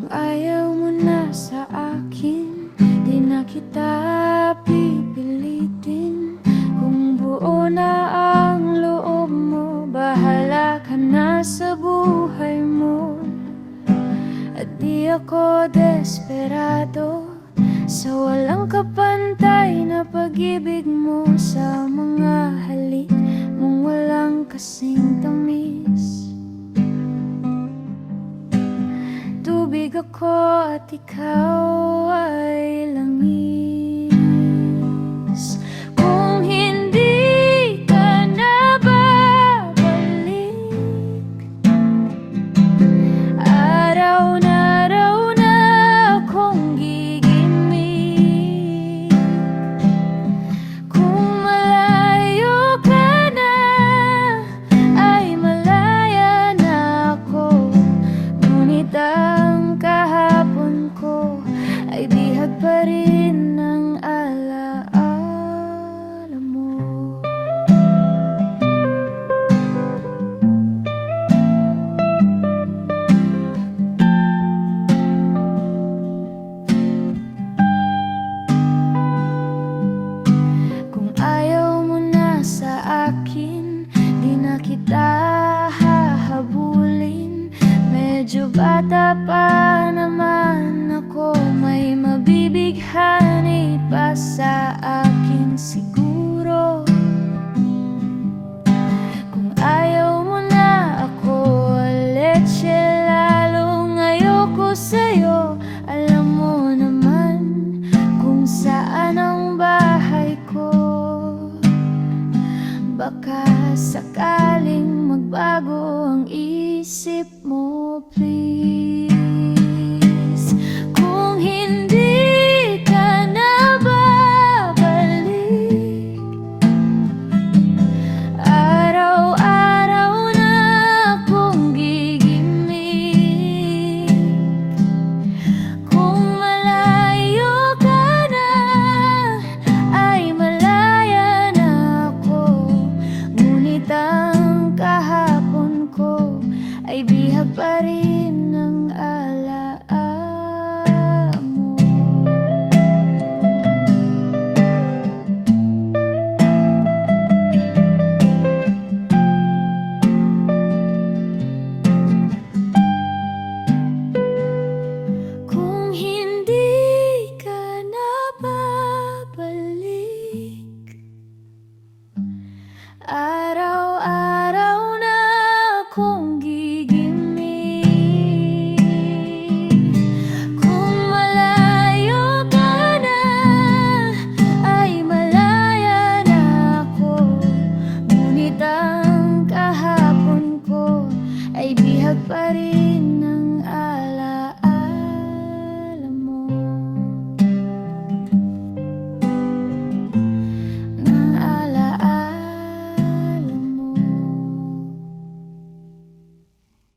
Ayaw mo na sa akin, di na kita pipilitin. Kung buo na ang loob mo, bahala ka na sa buhay mo. At di ako desperado sa walang kapantay na pag-ibig mo, sa mga halik mong walang kasing tamis. Tubig ako at ikaw ay langis. Kung hindi ka na babalik, araw na akong gigimik. Kung malayo ka na, ay malaya na ako. Ngunit ang kahapon ko ay bihag pa rin ng alaala mo. Kung ayaw mo na sa akin, di na kita hahabulin. Medyo bata pa naman ako, may mabibighani pa sa akin siguro. Kung ayaw mo na ako, leche, lalong ayoko sa'yo.